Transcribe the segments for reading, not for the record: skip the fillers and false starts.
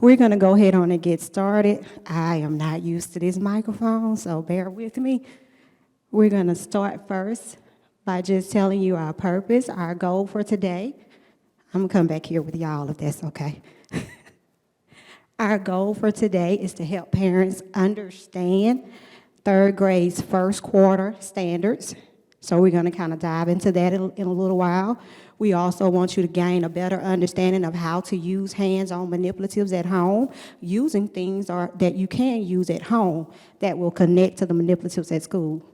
We're going to go ahead on and get started. I am not used to this microphone, so bear with me. We're going to start first by just telling you our purpose, our goal for today. I'm going to come back here with y'all if that's okay. Our goal for today is to help parents understand third grade's first quarter standards. So we're going to kind of dive into that in a little while. We also want you to gain a better understanding of how to use hands-on manipulatives at home, using things that you can use at home that will connect to the manipulatives at school.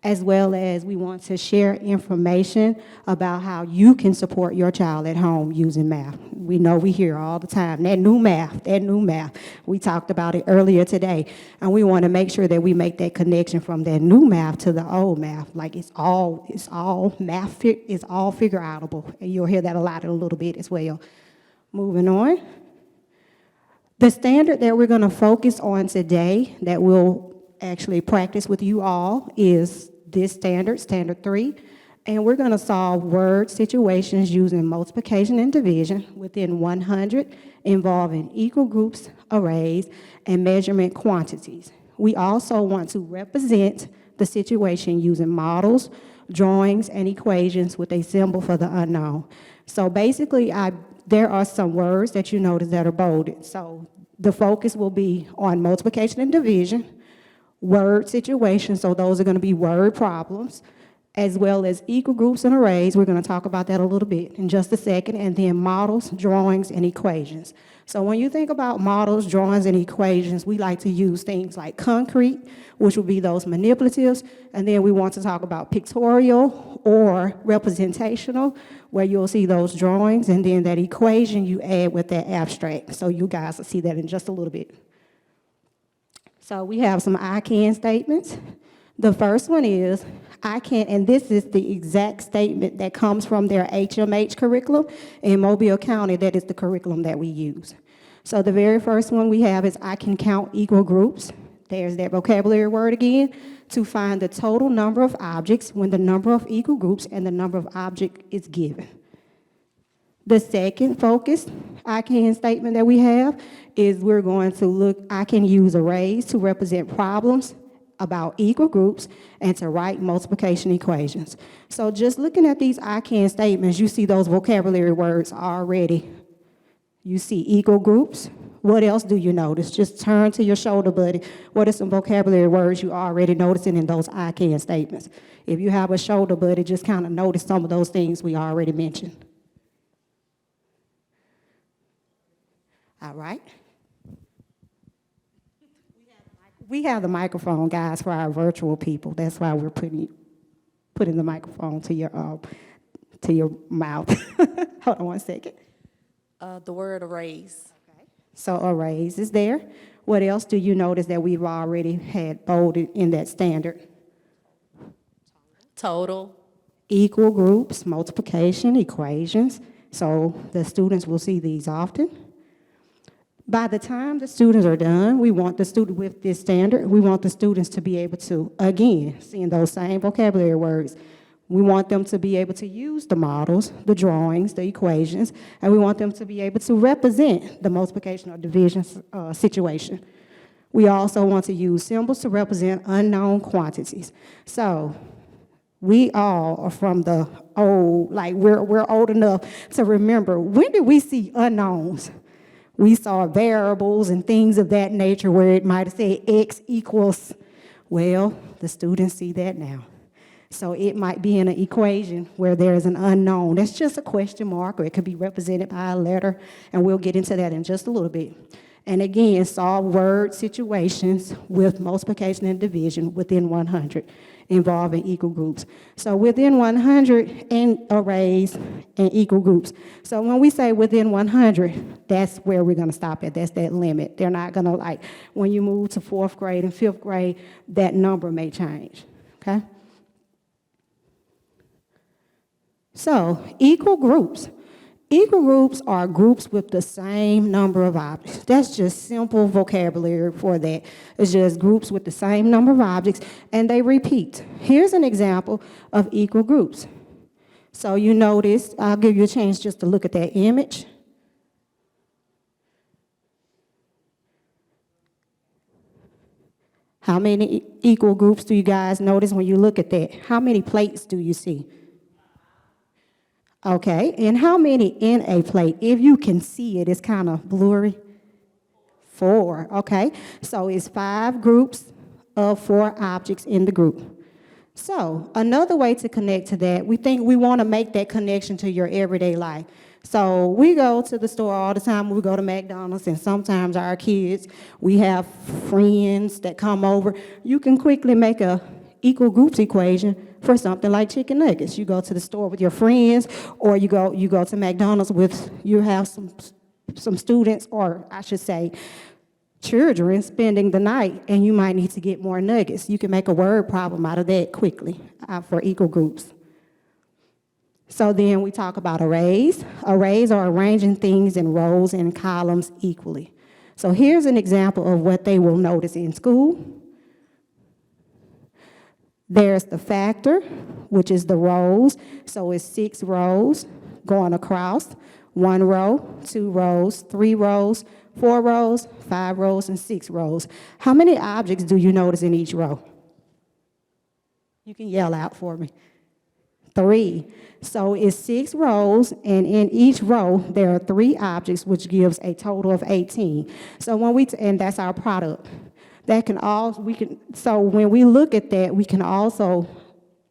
As well as we want to share information about how you can support your child at home using math. We know we hear all the time, that new math. We talked about it earlier today, and we want to make sure that we make that connection from that new math to the old math. Like it's all math, it's all figure outable, and you'll hear that a lot in a little bit as well. Moving on. The standard that we're going to focus on today that we'll actually practice with you all is this standard, standard 3, and we're going to solve word situations using multiplication and division within 100 involving equal groups, arrays, and measurement quantities. We also want to represent the situation using models, drawings, and equations with a symbol for the unknown. So basically, there are some words that you notice that are bolded. So the focus will be on multiplication and division, word situations, so those are going to be word problems, as well as equal groups and arrays. We're going to talk about that a little bit in just a second, and then models, drawings, and equations. So when you think about models, drawings, and equations, we like to use things like concrete, which would be those manipulatives, and then we want to talk about pictorial or representational, where you'll see those drawings, and then that equation you add with that abstract. So you guys will see that in just a little bit. So we have some I can statements. The first one is, I can, and this is the exact statement that comes from their HMH curriculum in Mobile County. That is the curriculum that we use. So the very first one we have is, I can count equal groups. There's that vocabulary word again, to find the total number of objects when the number of equal groups and the number of objects is given. The second focus I can statement that we have is we're going to look, I can use arrays to represent problems about equal groups and to write multiplication equations. So just looking at these I can statements, you see those vocabulary words already. You see equal groups. What else do you notice? Just turn to your shoulder, buddy. What are some vocabulary words you already noticing in those I can statements? If you have a shoulder, buddy, just kind of notice some of those things we already mentioned. All right. We have the microphone, guys, for our virtual people. That's why we're putting the microphone to your mouth. Hold on one second. The word arrays. Okay. So arrays is there. What else do you notice that we've already had bolded in that standard? Total. Equal groups, multiplication, equations. So the students will see these often. By the time the students are done, we want the student with this standard, we want the students to be able to, again, seeing those same vocabulary words, we want them to be able to use the models, the drawings, the equations, and we want them to be able to represent the multiplication or division situation. We also want to use symbols to represent unknown quantities. So we all are from the old, like we're old enough to remember, when did we see unknowns? We saw variables and things of that nature where it might have said X equals, well, the students see that now. So it might be in an equation where there's an unknown. That's just a question mark, or it could be represented by a letter, and we'll get into that in just a little bit. And again, solve word situations with multiplication and division within 100, involving equal groups. So within 100 and arrays and equal groups. So when we say within 100, that's where we're going to stop at. That's that limit. They're not going to, like, when you move to 4th grade and 5th grade, that number may change, okay? So equal groups. Equal groups are groups with the same number of objects. That's just simple vocabulary for that. It's just groups with the same number of objects, and they repeat. Here's an example of equal groups. So you notice, I'll give you a chance just to look at that image. How many equal groups do you guys notice when you look at that? How many plates do you see? Okay, and how many in a plate? If you can see it, it's kind of blurry. 4, okay? So it's 5 groups of 4 objects in the group. So another way to connect to that, we think we want to make that connection to your everyday life. So we go to the store all the time. We go to McDonald's, and sometimes our kids, we have friends that come over. You can quickly make a equal groups equation for something like chicken nuggets. You go to the store with your friends, or you go to McDonald's with, you have some students, or I should say children spending the night, and you might need to get more nuggets. You can make a word problem out of that quickly for equal groups. So then we talk about arrays. Arrays are arranging things in rows and columns equally. So here's an example of what they will notice in school. There's the factor, which is the rows. So it's 6 rows going across. 1 row, 2 rows, 3 rows, 4 rows, 5 rows, and 6 rows. How many objects do you notice in each row? You can yell out for me. 3. So it's 6 rows, and in each row there are 3 objects, which gives a total of 18. So and that's our product. So when we look at that, we can also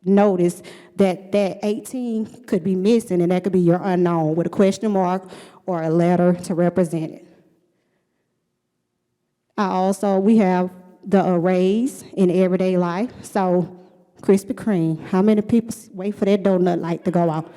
notice that 18 could be missing, and that could be your unknown with a question mark or a letter to represent it. We have the arrays in everyday life. So Krispy Kreme, how many people wait for that donut light to go out?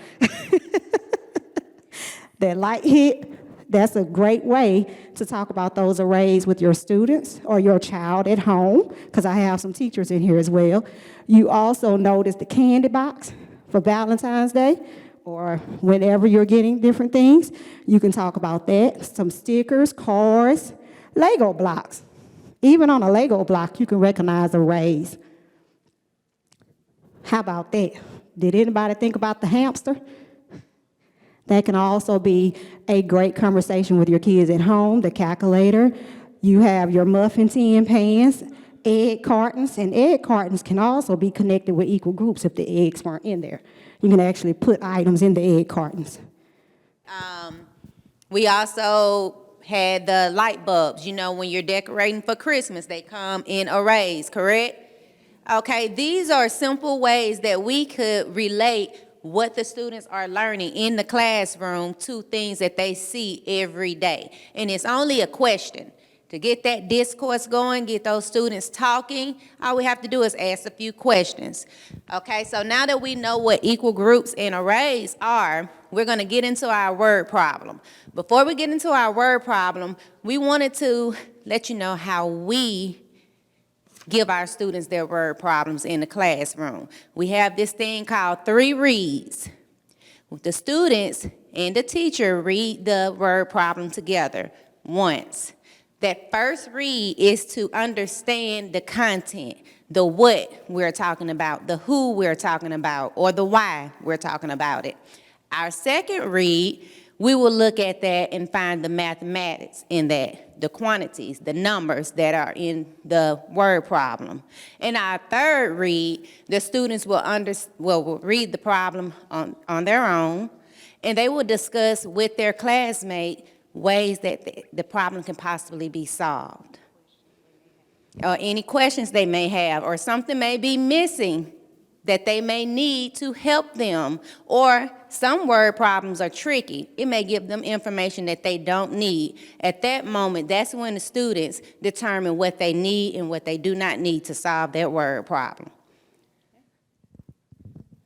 That light hit, that's a great way to talk about those arrays with your students or your child at home, because I have some teachers in here as well. You also notice the candy box for Valentine's Day, or whenever you're getting different things, you can talk about that. Some stickers, cards, Lego blocks. Even on a Lego block, you can recognize arrays. How about that? Did anybody think about the hamster? That can also be a great conversation with your kids at home. The calculator. You have your muffin tin pans, egg cartons, and egg cartons can also be connected with equal groups if the eggs weren't in there. You can actually put items in the egg cartons. We also had the light bulbs. You know, when you're decorating for Christmas, they come in arrays, correct? Okay, these are simple ways that we could relate what the students are learning in the classroom to things that they see every day. And it's only a question. To get that discourse going, get those students talking, all we have to do is ask a few questions. Okay, so now that we know what equal groups and arrays are, we're going to get into our word problem. Before we get into our word problem, we wanted to let you know how we give our students their word problems in the classroom. We have this thing called 3 reads. The students and the teacher read the word problem together once. That first read is to understand the content, the what we're talking about, the who we're talking about, or the why we're talking about it. Our second read, we will look at that and find the mathematics in that, the quantities, the numbers that are in the word problem. In our third read, the students will read the problem on their own, and they will discuss with their classmate ways that the problem can possibly be solved, or any questions they may have, or something may be missing that they may need to help them, or some word problems are tricky. It may give them information that they don't need. At that moment, that's when the students determine what they need and what they do not need to solve their word problem.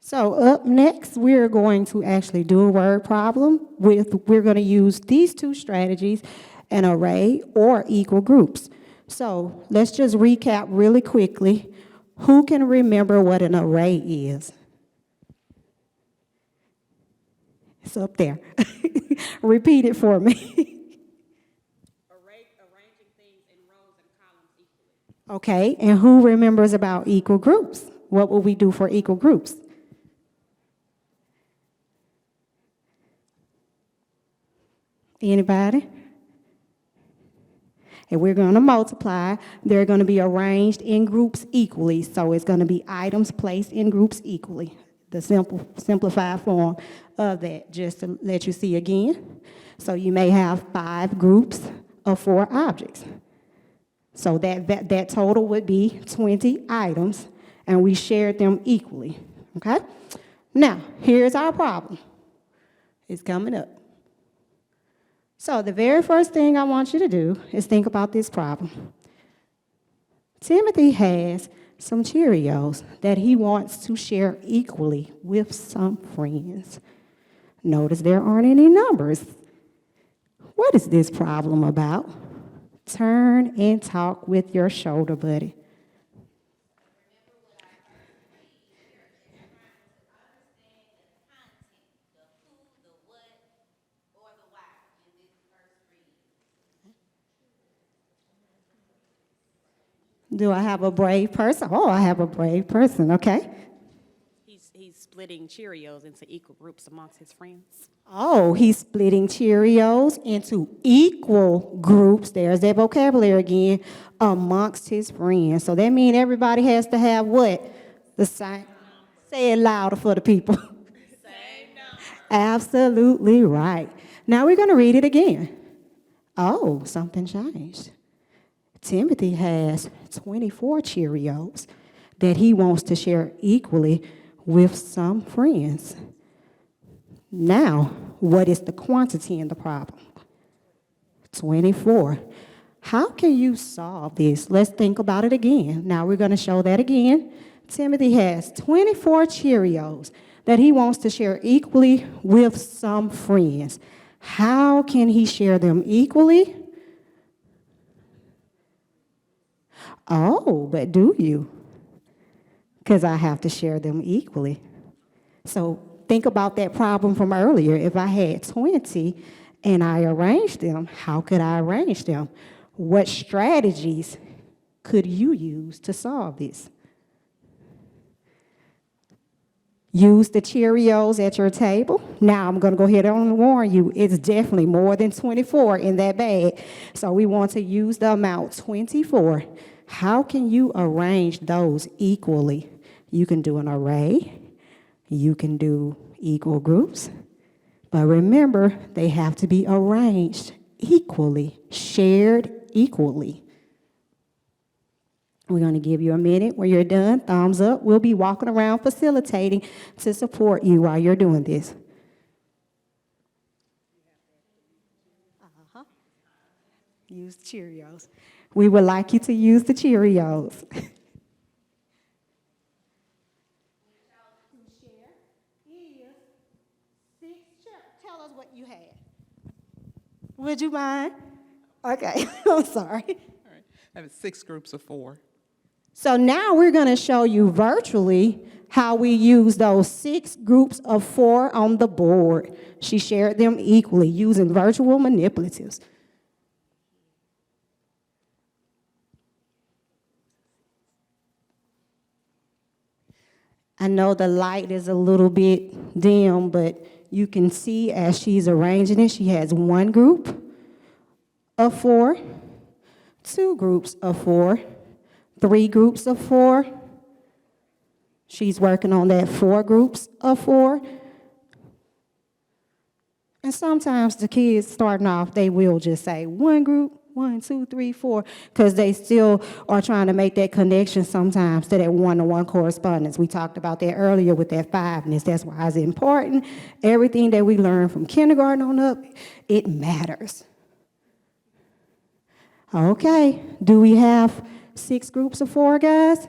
So up next, we're going to actually do a word problem. We're going to use these 2 strategies, an array or equal groups. So let's just recap really quickly. Who can remember what an array is? It's up there. Repeat it for me. Arranging things in rows and columns equally. Okay, and who remembers about equal groups? What will we do for equal groups? Anybody? And we're going to multiply. They're going to be arranged in groups equally. So it's going to be items placed in groups equally. The simplified form of that, just to let you see again. So you may have 5 groups of 4 objects. So that total would be 20 items, and we shared them equally, okay? Now, here's our problem. It's coming up. So the very first thing I want you to do is think about this problem. Timothy has some Cheerios that he wants to share equally with some friends. Notice there aren't any numbers. What is this problem about? Turn and talk with your shoulder buddy. Do I have a brave person? Oh, I have a brave person, okay. He's splitting Cheerios into equal groups amongst his friends. Oh, he's splitting Cheerios into equal groups. There's that vocabulary again, amongst his friends. So that means everybody has to have what? The same. Say it louder for the people. Same number. Absolutely right. Now we're going to read it again. Oh, something changed. Timothy has 24 Cheerios that he wants to share equally with some friends. Now, what is the quantity in the problem? 24. How can you solve this? Let's think about it again. Now we're going to show that again. Timothy has 24 Cheerios that he wants to share equally with some friends. How can he share them equally? Oh, but do you? Because I have to share them equally. So think about that problem from earlier. If I had 20 and I arranged them, how could I arrange them? What strategies could you use to solve this? Use the Cheerios at your table. Now, I'm going to go ahead and warn you, it's definitely more than 24 in that bag. So we want to use the amount 24. How can you arrange those equally? You can do an array. You can do equal groups. But remember, they have to be arranged equally, shared equally. We're going to give you a minute. When you're done, thumbs up. We'll be walking around facilitating to support you while you're doing this. Use Cheerios. We would like you to use the Cheerios. Tell us what you had. Would you mind? Okay, I'm sorry. All right. I have 6 groups of 4. So now we're going to show you virtually how we use those 6 groups of 4 on the board. She shared them equally using virtual manipulatives. I know the light is a little bit dim, but you can see as she's arranging it, she has 1 group of 4, 2 groups of 4, 3 groups of 4. She's working on that 4 groups of 4. And sometimes the kids starting off, they will just say 1 group, 1, 2, 3, 4, because they still are trying to make that connection sometimes to that one-to-one correspondence. We talked about that earlier with that 5-ness. That's why it's important. Everything that we learn from kindergarten on up, it matters. Okay, do we have 6 groups of 4, guys?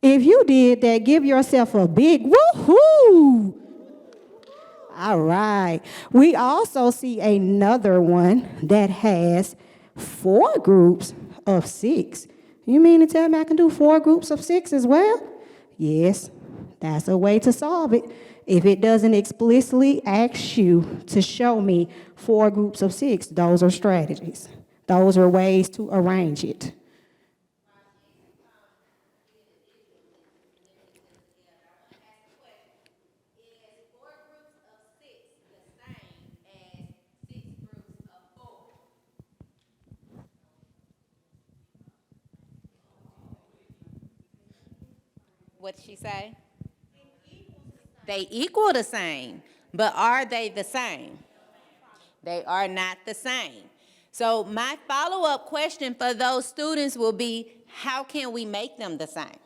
If you did that, give yourself a big woohoo! All right. We also see another one that has 4 groups of 6. You mean to tell me I can do 4 groups of 6 as well? Yes, that's a way to solve it. If it doesn't explicitly ask you to show me 4 groups of 6, those are strategies. Those are ways to arrange it. What did she say? They equal the same, but are they the same? They are not the same. So my follow-up question for those students will be, how can we make them the same?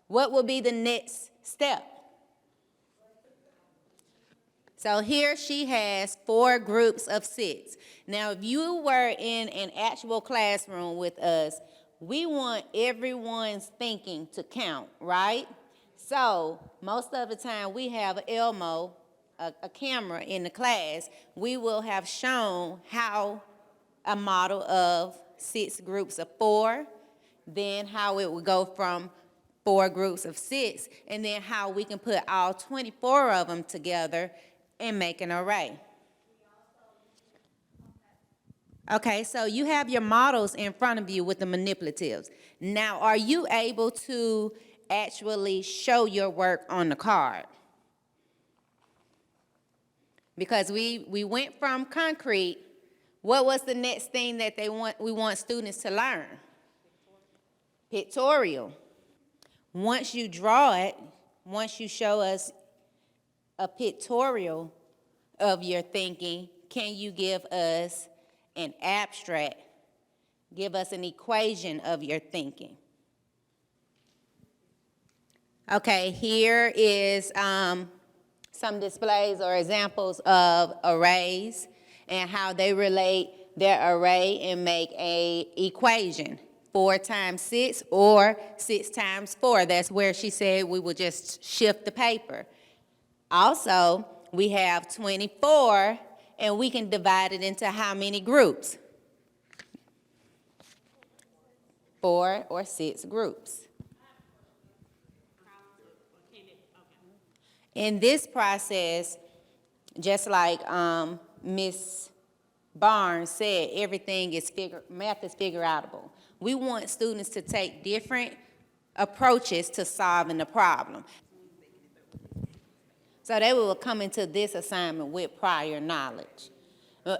What will be the next step? So here she has 4 groups of 6. Now, if you were in an actual classroom with us, we want everyone's thinking to count, right? So most of the time we have an Elmo, a camera in the class. We will have shown how a model of 6 groups of 4, then how it would go from 4 groups of 6, and then how we can put all 24 of them together and make an array. Okay, so you have your models in front of you with the manipulatives. Now, are you able to actually show your work on the card? Because we went from concrete, what was the next thing that we want students to learn? Pictorial. Once you draw it, once you show us a pictorial of your thinking, can you give us an abstract? Give us an equation of your thinking. Okay, here is some displays or examples of arrays and how they relate their array and make an equation. 4 times 6 or 6 times 4. That's where she said we would just shift the paper. Also, we have 24, and we can divide it into how many groups? 4 or 6 groups. In this process, just like Ms. Barnes said, everything is math is figure-outable. We want students to take different approaches to solving the problem. So they will come into this assignment with prior knowledge.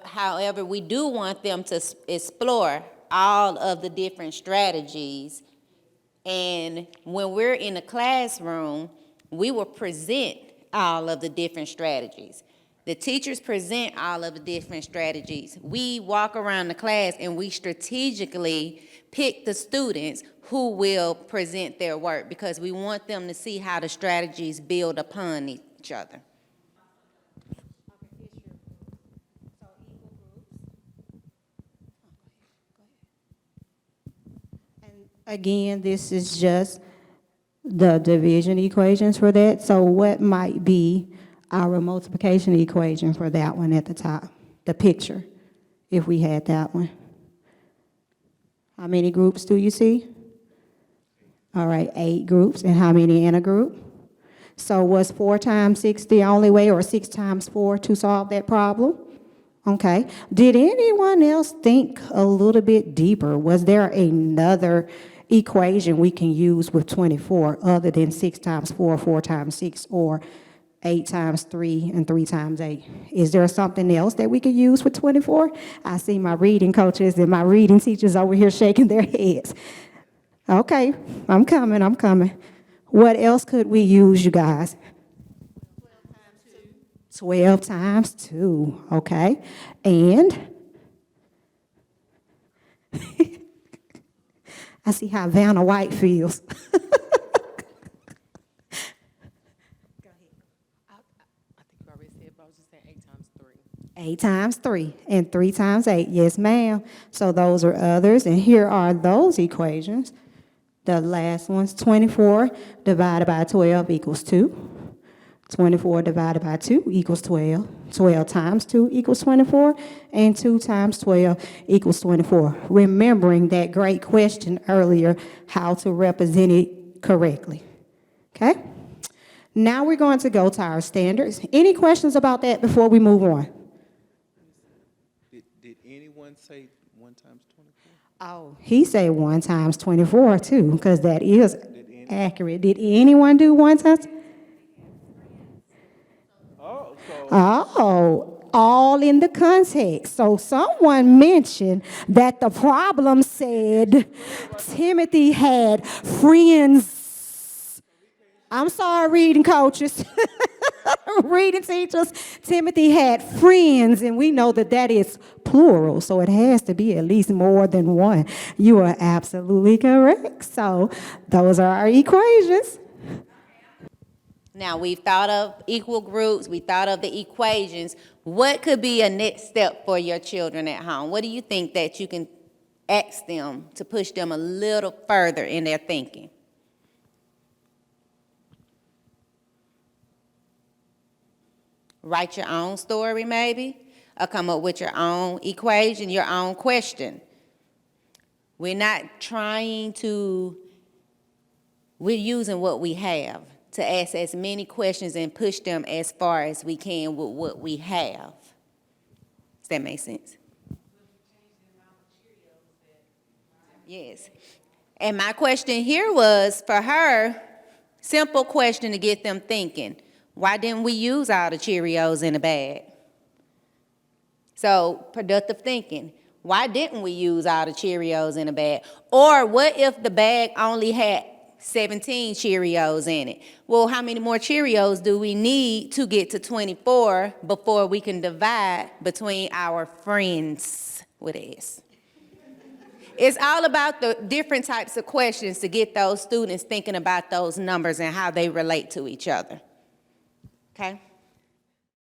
However, we do want them to explore all of the different strategies. And when we're in a classroom, we will present all of the different strategies. The teachers present all of the different strategies. We walk around the class and we strategically pick the students who will present their work because we want them to see how the strategies build upon each other. Again, this is just the division equations for that. So what might be our multiplication equation for that one at the top, the picture, if we had that one? How many groups do you see? All right, 8 groups. And how many in a group? So was 4 times 6 the only way, or 6 times 4 to solve that problem? Okay. Did anyone else think a little bit deeper? Was there another equation we can use with 24 other than 6 times 4, 4 times 6, or 8 times 3, and 3 times 8? Is there something else that we could use with 24? I see my reading coaches and my reading teachers over here shaking their heads. Okay, I'm coming. What else could we use, you guys? 12 times 2, okay. And I see how Vanna White feels. I think you already said, but I was just saying 8 times 3. 8 times 3 and 3 times 8. Yes, ma'am. So those are others, and here are those equations. The last one's 24 divided by 12 equals 2. 24 divided by 2 equals 12. 12 times 2 equals 24. And 2 times 12 equals 24. Remembering that great question earlier, how to represent it correctly. Okay? Now we're going to go to our standards. Any questions about that before we move on? Did anyone say 1 times 24? Oh, he said 1 times 24 too, because that is accurate. Did anyone do 1 times? Oh, all in the context. So someone mentioned that the problem said Timothy had friends I'm sorry, reading coaches. Reading teachers. Timothy had friends, and we know that that is plural, so it has to be at least more than one. You are absolutely correct. So those are our equations. Now, we've thought of equal groups, we thought of the equations. What could be a next step for your children at home? What do you think that you can ask them to push them a little further in their thinking? Write your own story, maybe, or come up with your own equation, your own question. We're using what we have to ask as many questions and push them as far as we can with what we have. Does that make sense? Yes. And my question here was, for her, simple question to get them thinking. Why didn't we use all the Cheerios in the bag? So, productive thinking. Why didn't we use all the Cheerios in the bag? Or what if the bag only had 17 Cheerios in it? Well, how many more Cheerios do we need to get to 24 before we can divide between our friends with S? It's all about the different types of questions to get those students thinking about those numbers and how they relate to each other. Okay?